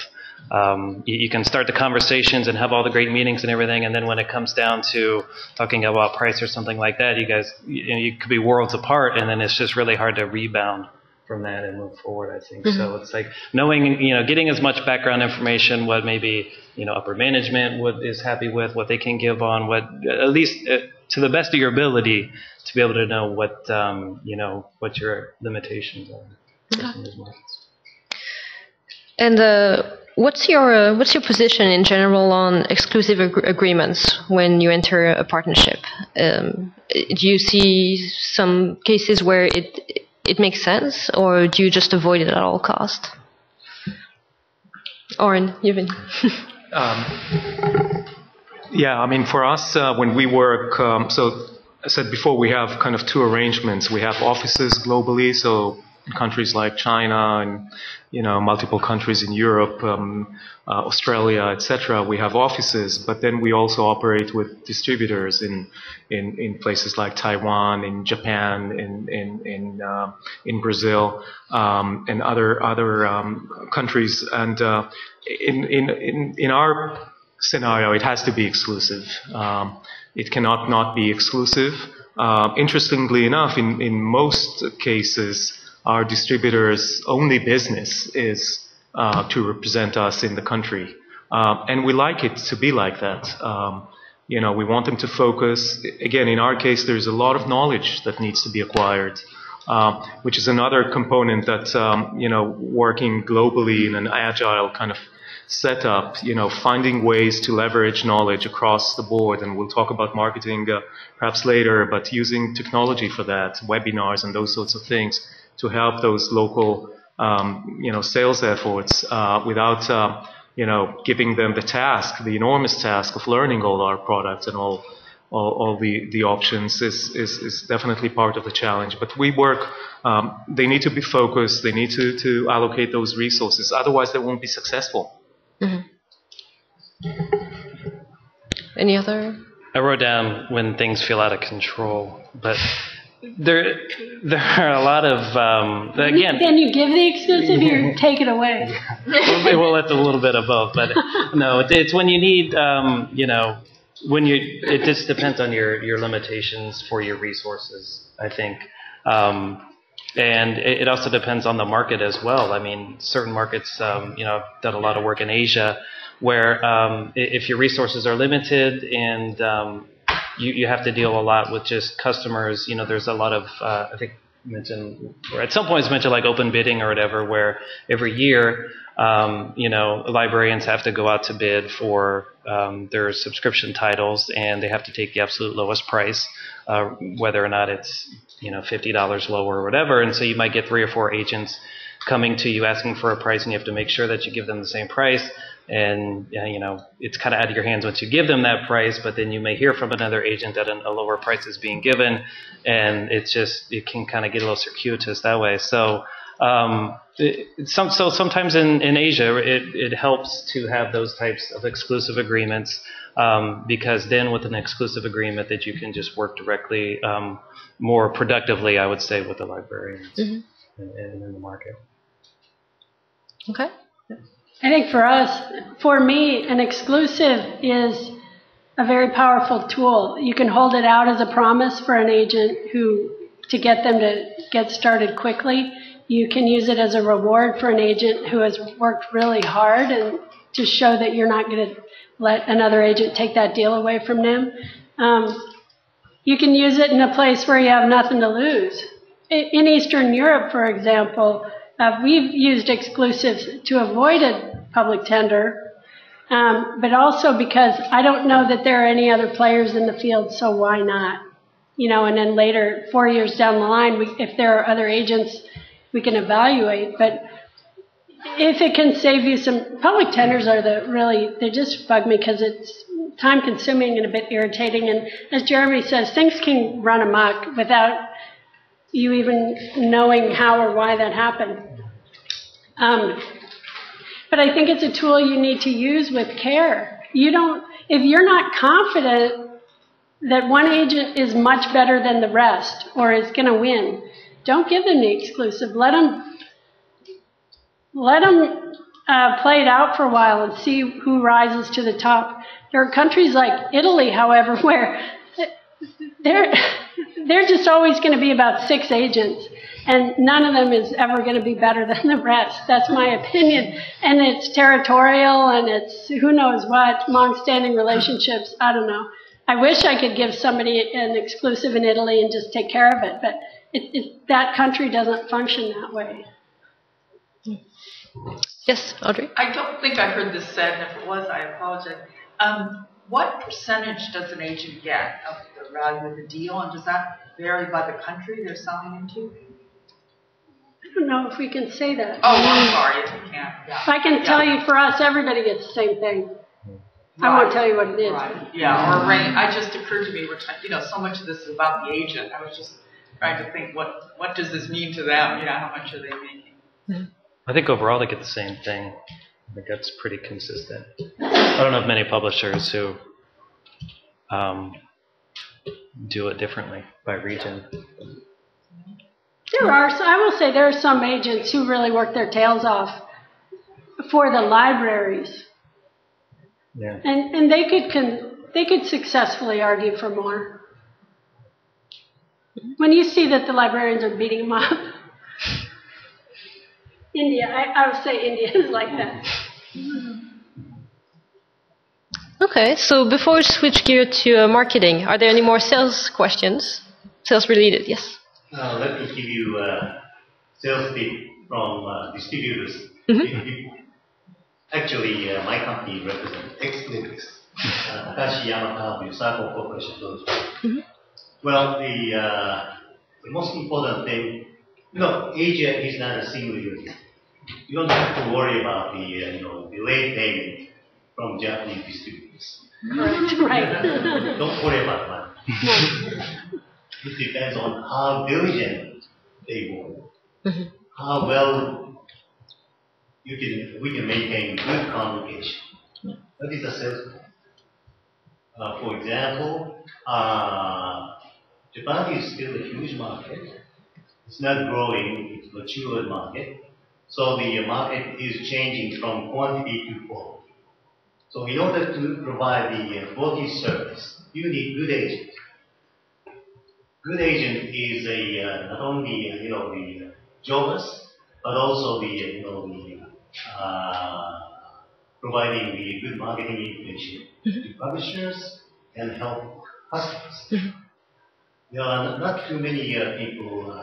You can start the conversations and have all the great meetings and everything, and then when it comes down to talking about price or something like that, you guys, you could be worlds apart, and then it's just really hard to rebound from that and move forward, I think. Mm-hmm. So it's like knowing, getting as much background information, what maybe, upper management is happy with, what they can give on, what, at least to the best of your ability, to be able to know what, what your limitations are. Mm-hmm. And what's your position in general on exclusive agreements when you enter a partnership? Do you see some cases where it makes sense, or do you just avoid it at all cost? Oren, you've been. Yeah, I mean, for us, when we work, so I said before, we have kind of two arrangements. We have offices globally, so in countries like China and multiple countries in Europe, Australia, etc. We have offices, but then we also operate with distributors in places like Taiwan, in Japan, in Brazil, and other countries. And in our scenario, it has to be exclusive. It cannot not be exclusive. Interestingly enough, in most cases, our distributors' only business is to represent us in the country. And we like it to be like that. We want them to focus. Again, in our case, there's a lot of knowledge that needs to be acquired, which is another component that, working globally in an agile kind of setup, finding ways to leverage knowledge across the board. And we'll talk about marketing perhaps later, but using technology for that, webinars and those sorts of things, to help those local, sales efforts without, giving them the enormous task of learning all our products and all the options is definitely part of the challenge. But we work, they need to be focused, they need to allocate those resources, otherwise they won't be successful. Mm-hmm. Any other? I wrote down when things feel out of control, but there are a lot of again. Then you give the exclusive, or take it away. Well, it's a little bit of both, but no, it's when you need, it just depends on your limitations for your resources, I think, and it also depends on the market as well. I mean, certain markets, I've done a lot of work in Asia, where if your resources are limited and you have to deal a lot with just customers. There's a lot of, I think mentioned, or at some point it's mentioned like open bidding or whatever, where every year, librarians have to go out to bid for their subscription titles, and they have to take the absolute lowest price, whether or not it's, $50 lower or whatever. And so you might get 3 or 4 agents coming to you asking for a price, and you have to make sure that you give them the same price. And, it's kind of out of your hands once you give them that price, but then you may hear from another agent that a lower price is being given, and it can kind of get a little circuitous that way. So, sometimes in Asia, it helps to have those types of exclusive agreements, because then with an exclusive agreement that you can just work directly, more productively, I would say, with the librarians mm-hmm. and in the market. Okay. I think for me, an exclusive is a very powerful tool. You can hold it out as a promise for an agent to get them to get started quickly. You can use it as a reward for an agent who has worked really hard, and to show that you're not going to let another agent take that deal away from them. You can use it in a place where you have nothing to lose. In Eastern Europe, for example, we've used exclusives to avoid a public tender, but also because I don't know that there are any other players in the field, so why not? And then later, 4 years down the line, if there are other agents, we can evaluate. But if it can save you some, public tenders are they just bug me because it's time consuming and a bit irritating. And as Jeremy says, things can run amok without you even knowing how or why that happened. But I think it's a tool you need to use with care. If you're not confident that one agent is much better than the rest or is going to win, don't give them the exclusive. Let them play it out for a while and see who rises to the top. There are countries like Italy, however, where they're just always going to be about 6 agents, and none of them is ever going to be better than the rest. That's my opinion. And it's territorial, and it's who knows what, long-standing relationships. I don't know. I wish I could give somebody an exclusive in Italy and just take care of it, but that country doesn't function that way. Yes, Audrey? I don't think I heard this said, and if it was, I apologize. What percentage does an agent get of the value of the deal, and does that vary by the country they're selling into? I don't know if we can say that. Oh, I'm sorry if you can't. Yeah. I can tell you for us, everybody gets the same thing. Right. I won't tell you what it is. Right. Yeah, or range. It just occurred to me, so much of this is about the agent. I was just trying to think, what does this mean to them? How much are they making? I think overall they get the same thing. I think that's pretty consistent. I don't know of many publishers who do it differently by region. I will say there are some agents who really work their tails off for the libraries. Yeah. And they could successfully argue for more. When you see that the librarians are beating them up. India, I would say India is like that. Okay, so before we switch gear to marketing, are there any more sales questions? Sales related, yes. Let me give you a sales tip from distributors. Mm-hmm. Actually, my company represents ex-Linux, Takashi Yamaka with Cycle Corporation. Mm-hmm. Well, the most important thing, Asia is not a single unit. You don't have to worry about the delayed payment from Japanese distributors. Right. Don't worry about that. It depends on how diligent they work, mm-hmm. how well we can maintain good communication. That is a sales point. For example, Japan is still a huge market. It's not growing, it's a mature market. So the market is changing from quantity to quality. So in order to provide the quality service, you need good agent. Good agent is not only the jobless, but also providing the good marketing information to publishers and help customers. Mm-hmm. There are not too many people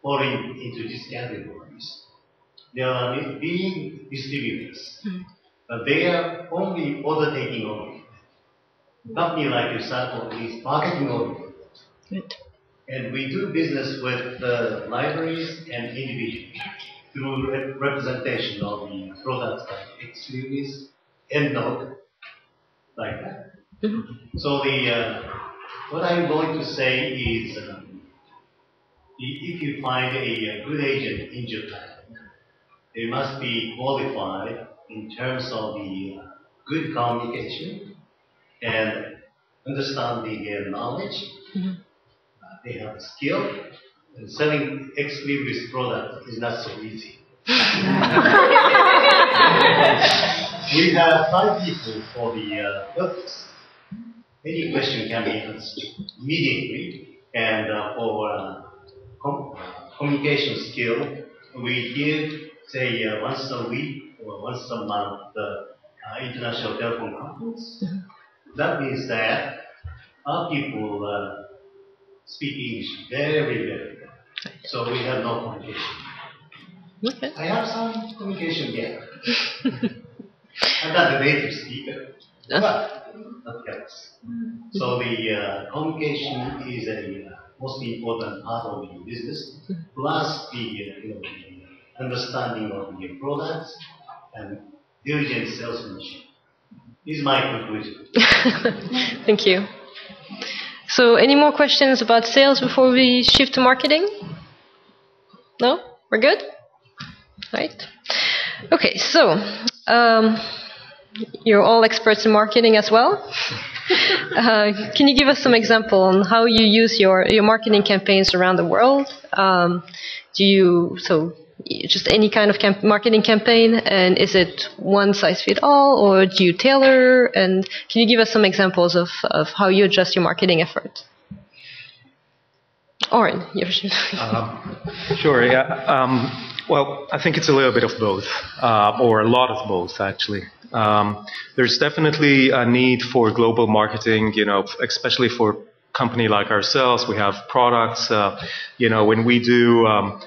falling into these categories. There are big distributors, but they are only order taking only. A company like yourself is marketing only. Right. And we do business with libraries and individuals through representation of the products like X-Series, EndNote, like that. Mm-hmm. So what I'm going to say is, if you find a good agent in Japan, they must be qualified in terms of the good communication and understanding their knowledge. Mm-hmm. They have skill, and selling X-Libris product is not so easy. We have 5 people for the purpose. Any question can be answered immediately, and for communication skill, we give, say, once a week or once a month international telephone conference. That means that our people speak English very, very well. So we have no communication. Okay. I have some communication gap. I'm not a native speaker, but that helps. So the communication is a most important part of the business, plus the understanding of your products, and diligent salesmanship. This is my conclusion. Thank you. So any more questions about sales before we shift to marketing? No? We're good? Right. Okay, so you're all experts in marketing as well. Can you give us some example on how you use your marketing campaigns around the world? Just any kind of marketing campaign, and is it one size fit all, or do you tailor? And can you give us some examples of how you adjust your marketing effort? Oren, Sure, yeah. Well, I think it's a little bit of both, or a lot of both, actually. There's definitely a need for global marketing, especially for a company like ourselves. We have products, when we do, a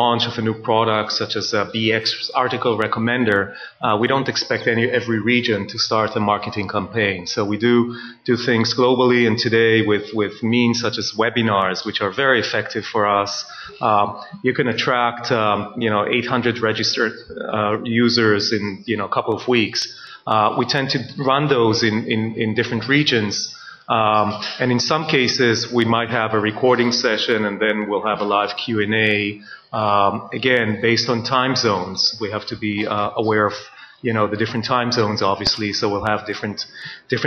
launch of a new product, such as a BX article recommender, we don't expect every region to start a marketing campaign. So we do things globally, and today with means such as webinars, which are very effective for us. You can attract, 800 registered users in, a couple of weeks. We tend to run those in different regions. And in some cases, we might have a recording session, and then we'll have a live Q&A. Again, based on time zones, we have to be aware of, the different time zones, obviously. So we'll have different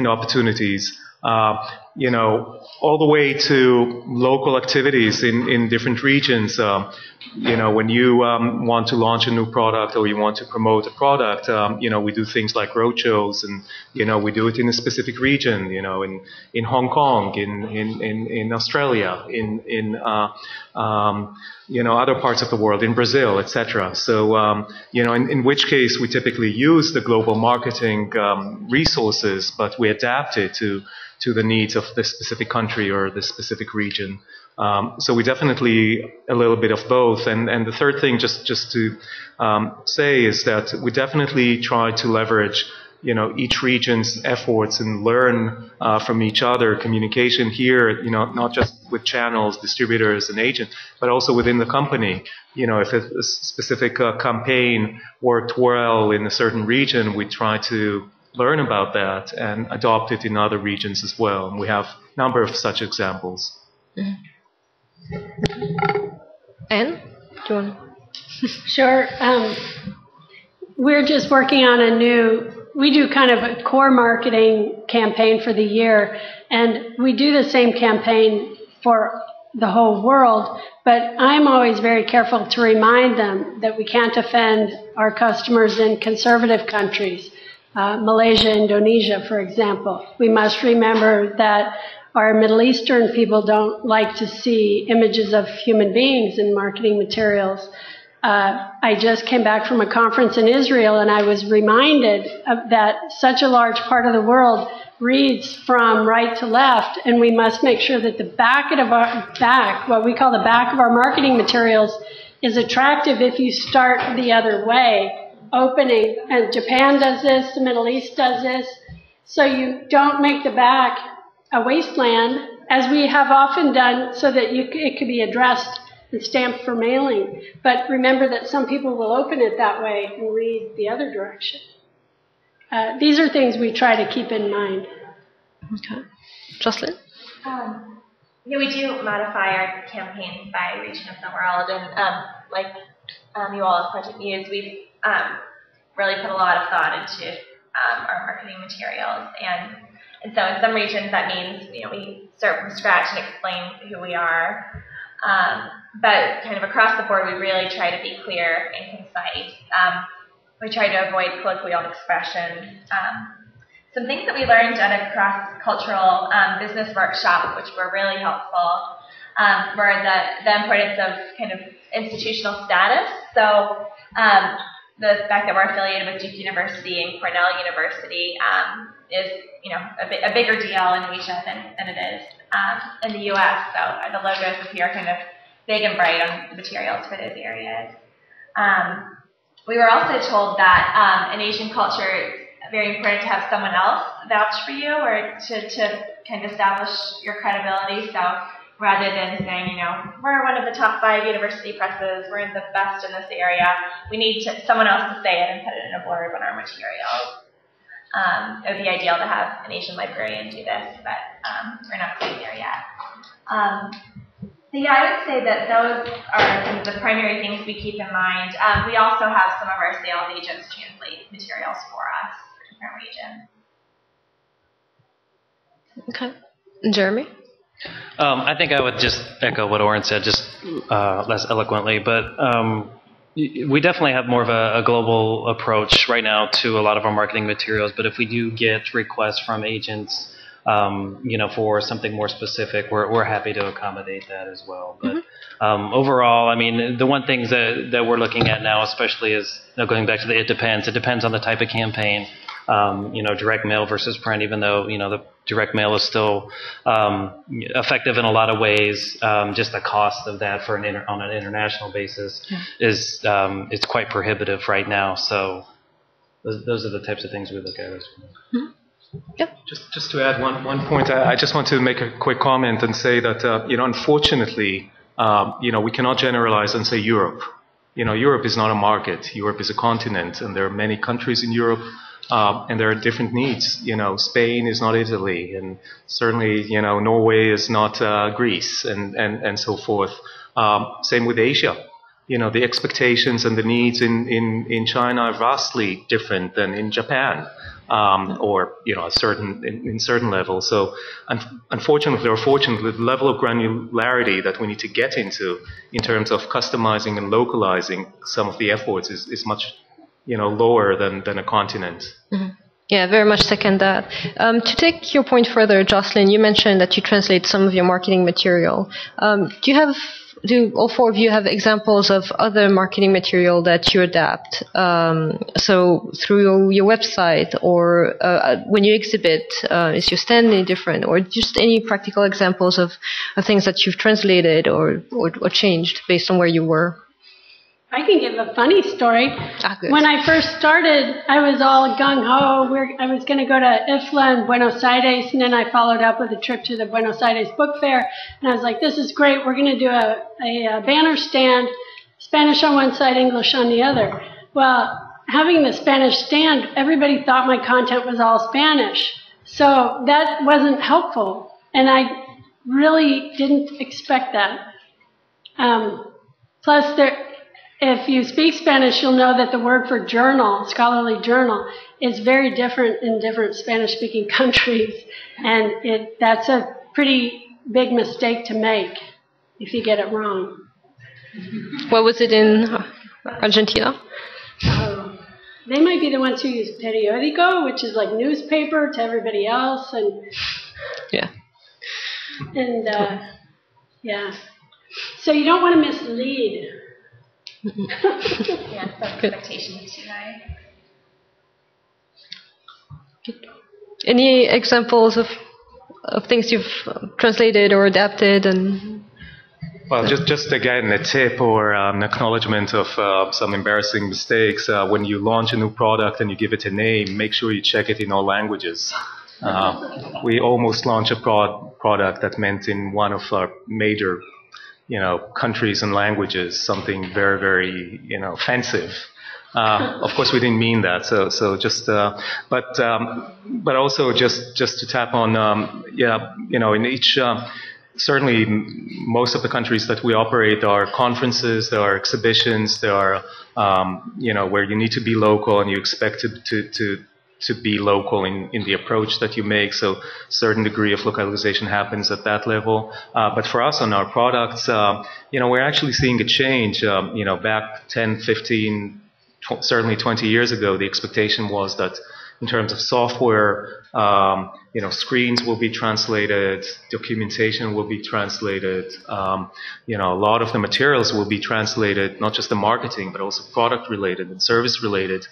opportunities. All the way to local activities in different regions. When you want to launch a new product or you want to promote a product, we do things like roadshows, and we do it in a specific region. In Hong Kong, in Australia, in other parts of the world, in Brazil, etc. So in which case we typically use the global marketing resources, but we adapt it to the needs of this specific country or this specific region. So we definitely a little bit of both. And the third thing, just to say, is that we definitely try to leverage, each region's efforts and learn from each other. Communication here, not just with channels, distributors, and agents, but also within the company. If a specific campaign worked well in a certain region, we try to learn about that and adopt it in other regions as well. And we have a number of such examples. Anne, do you want to? Sure. We're just working on we do kind of a core marketing campaign for the year, and we do the same campaign for the whole world, but I'm always very careful to remind them that we can't offend our customers in conservative countries. Malaysia, Indonesia, for example. We must remember that our Middle Eastern people don't like to see images of human beings in marketing materials. I just came back from a conference in Israel, and I was reminded that such a large part of the world reads from right to left, and we must make sure that the what we call the back of our marketing materials, is attractive if you start the other way. Opening, and Japan does this, the Middle East does this, so you don't make the back a wasteland, as we have often done, so that it could be addressed and stamped for mailing. But remember that some people will open it that way and read the other direction. These are things we try to keep in mind. Okay. Jocelyn? We do modify our campaigns by region of the world, and you all at Project Muse, we've really put a lot of thought into our marketing materials, and so in some regions that means we start from scratch and explain who we are, but kind of across the board we really try to be clear and concise. We try to avoid colloquial expression. Some things that we learned at a cross-cultural business workshop, which were really helpful, were the importance of kind of institutional status. So the fact that we're affiliated with Duke University and Cornell University is, a bigger deal in Asia than it is in the U.S. So the logos appear kind of big and bright on the materials for those areas. We were also told that in Asian culture, it's very important to have someone else vouch for you or to kind of establish your credibility. So rather than saying, we're one of the top 5 university presses, we're the best in this area. We need someone else to say it and put it in a blurb on our materials. It would be ideal to have an Asian librarian do this, but we're not quite there yet. So yeah, I would say that those are some of the primary things we keep in mind. We also have some of our sales agents translate materials for us for different regions. Okay. Jeremy? I think I would just echo what Oren said, just less eloquently, but we definitely have more of a global approach right now to a lot of our marketing materials, but if we do get requests from agents, for something more specific, we're happy to accommodate that as well. But overall, I mean, the one thing that we're looking at now, especially is going back to it depends on the type of campaign. Direct mail versus print, even though, the direct mail is still effective in a lot of ways. Just the cost of that on an international basis is it's quite prohibitive right now. So those are the types of things we look at as well. Yep. Just to add one point, I just want to make a quick comment and say that, unfortunately, we cannot generalize and say Europe. Europe is not a market. Europe is a continent, and there are many countries in Europe. And there are different needs. Spain is not Italy, and certainly, Norway is not Greece, and so forth. Same with Asia. The expectations and the needs in China are vastly different than in Japan, or in certain levels. So, unfortunately or fortunately, the level of granularity that we need to get into in terms of customizing and localizing some of the efforts is much lower than a continent. Mm-hmm. Yeah, very much second that. To take your point further, Jocelyn, you mentioned that you translate some of your marketing material. Do all 4 of you have examples of other marketing material that you adapt? So through your website or when you exhibit, is your stand any different? Or just any practical examples of things that you've translated or changed based on where you were? I can give a funny story. When I first started, I was all gung-ho. I was going to go to IFLA in Buenos Aires, and then I followed up with a trip to the Buenos Aires Book Fair. And I was like, this is great. We're going to do a banner stand, Spanish on one side, English on the other. Well, having the Spanish stand, everybody thought my content was all Spanish. So that wasn't helpful, and I really didn't expect that. Plus, if you speak Spanish, you'll know that the word for journal, scholarly journal, is very different in different Spanish-speaking countries. And that's a pretty big mistake to make if you get it wrong. What was it in Argentina? They might be the ones who use periódico, which is like newspaper to everybody else. And yeah. And, yeah. So you don't want to mislead. Yeah, some expectations too high. Any examples of things you've translated or adapted? And well, just again a tip or an acknowledgement of some embarrassing mistakes. When you launch a new product and you give it a name, make sure you check it in all languages. We almost launched a product that meant in one of our major countries and languages, something very, very, offensive. Of course, we didn't mean that. So just, but also just to tap on, in each, certainly most of the countries that we operate are conferences, there are exhibitions, there are, where you need to be local and you expect to be local in the approach that you make. So certain degree of localization happens at that level. But for us on our products, we're actually seeing a change. Back 10, 15, certainly 20 years ago, the expectation was that in terms of software, screens will be translated, documentation will be translated, a lot of the materials will be translated, not just the marketing, but also product related and service related.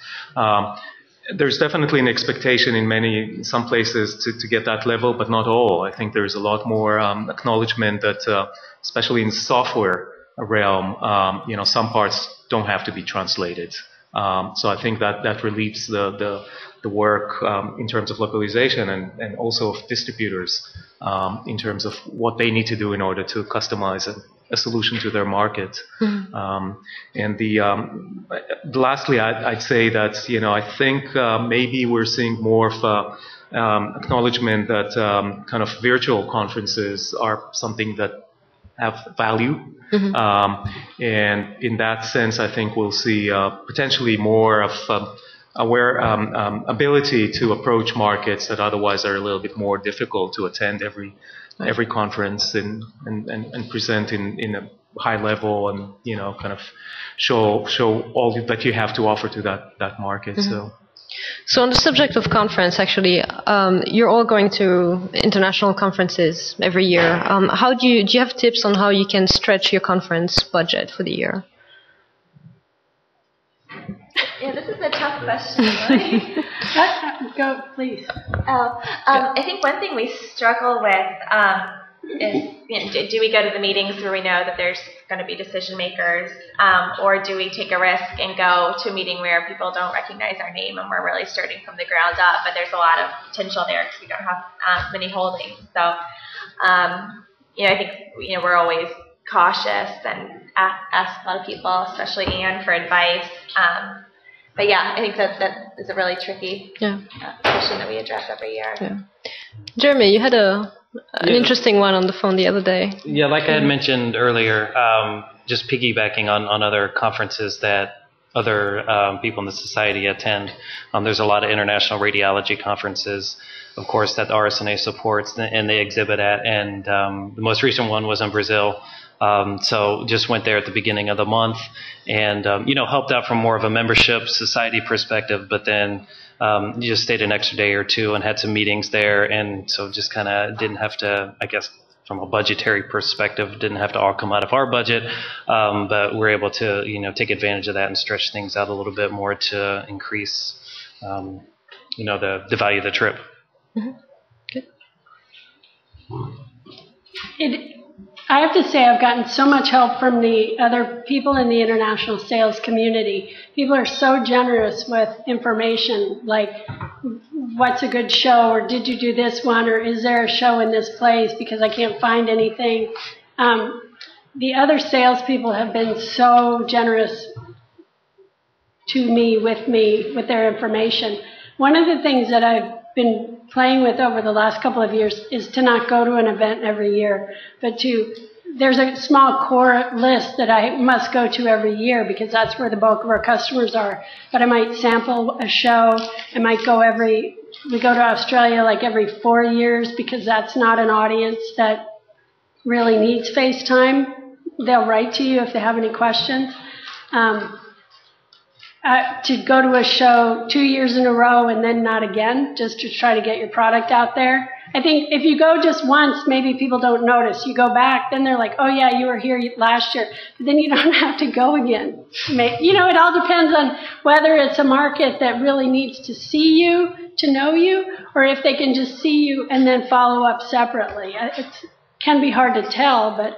There's definitely an expectation in some places to get that level, but not all. I think there's a lot more acknowledgement that, especially in the software realm, some parts don't have to be translated. So I think that relieves the work in terms of localization and also of distributors in terms of what they need to do in order to customize a solution to their market. And lastly, I'd say that I think maybe we're seeing more of a acknowledgement that kind of virtual conferences are something that have value. And in that sense, I think we'll see potentially more of ability to approach markets that otherwise are a little bit more difficult to attend every conference and present in a high level and kind of show all that you have to offer to that market. So on the subject of conference, actually, you're all going to international conferences every year. How do you have tips on how you can stretch your conference budget for the year? Yeah, this is a tough question. Go, please. I think one thing we struggle with is, do we go to the meetings where we know that there's going to be decision makers, or do we take a risk and go to a meeting where people don't recognize our name and we're really starting from the ground up, but there's a lot of potential there because we don't have many holdings. So, I think we're always cautious and ask a lot of people, especially Anne, for advice. But yeah, I think that is a really tricky question that we address every year. Yeah. Jeremy, you had an interesting one on the phone the other day. Yeah, like I had mentioned earlier, just piggybacking on other conferences that other people in the society attend. There's a lot of international radiology conferences, of course, that the RSNA supports and they exhibit at. And the most recent one was in Brazil. So just went there at the beginning of the month and, helped out from more of a membership society perspective, but then just stayed an extra day or two and had some meetings there. And so just kind of didn't have to, I guess, from a budgetary perspective, didn't have to all come out of our budget. But we're able to, take advantage of that and stretch things out a little bit more to increase, the value of the trip. Good. I have to say I've gotten so much help from the other people in the international sales community. People are so generous with information, like what's a good show, or did you do this one, or is there a show in this place because I can't find anything. The other salespeople have been so generous to me with their information. One of the things that I've been playing with over the last couple of years is to not go to an event every year, but there's a small core list that I must go to every year because that's where the bulk of our customers are. But I might sample a show. I might we go to Australia like every 4 years because that's not an audience that really needs face time. They'll write to you if they have any questions. To go to a show 2 years in a row and then not again, just to try to get your product out there. I think if you go just once, maybe people don't notice. You go back, then they're like, oh yeah, you were here last year. But then you don't have to go again. It all depends on whether it's a market that really needs to see you, to know you, or if they can just see you and then follow up separately. It can be hard to tell, but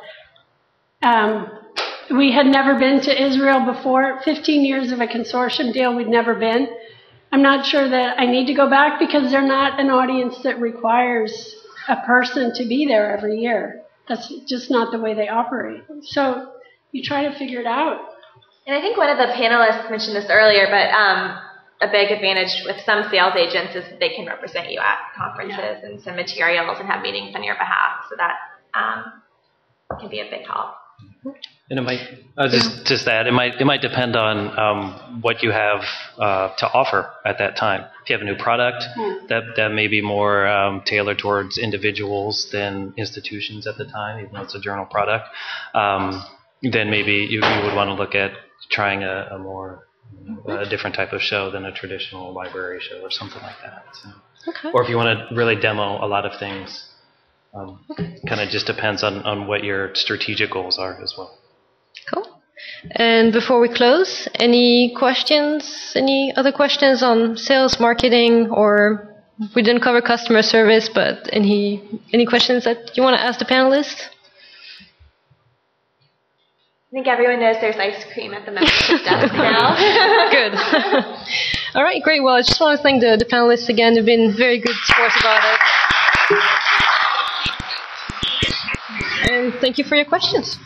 we had never been to Israel before. 15 years of a consortium deal, we'd never been. I'm not sure that I need to go back because they're not an audience that requires a person to be there every year. That's just not the way they operate. So you try to figure it out. And I think one of the panelists mentioned this earlier, but a big advantage with some sales agents is that they can represent you at conferences and send materials and have meetings on your behalf. So that can be a big help. And it might just that it might depend on what you have to offer at that time. If you have a new product, that may be more tailored towards individuals than institutions at the time, even though it's a journal product. Then maybe you would want to look at trying a more different type of show than a traditional library show or something like that. So. Okay. Or if you want to really demo a lot of things. Kind of just depends on what your strategic goals are as well. Cool. And before we close, any questions? Any other questions on sales, marketing, or we didn't cover customer service, but any questions that you want to ask the panelists? think everyone knows there's ice cream at the membership desk now. Good. All right, great. Well, I just want to thank the panelists again. They've been very good sports about it. And thank you for your questions.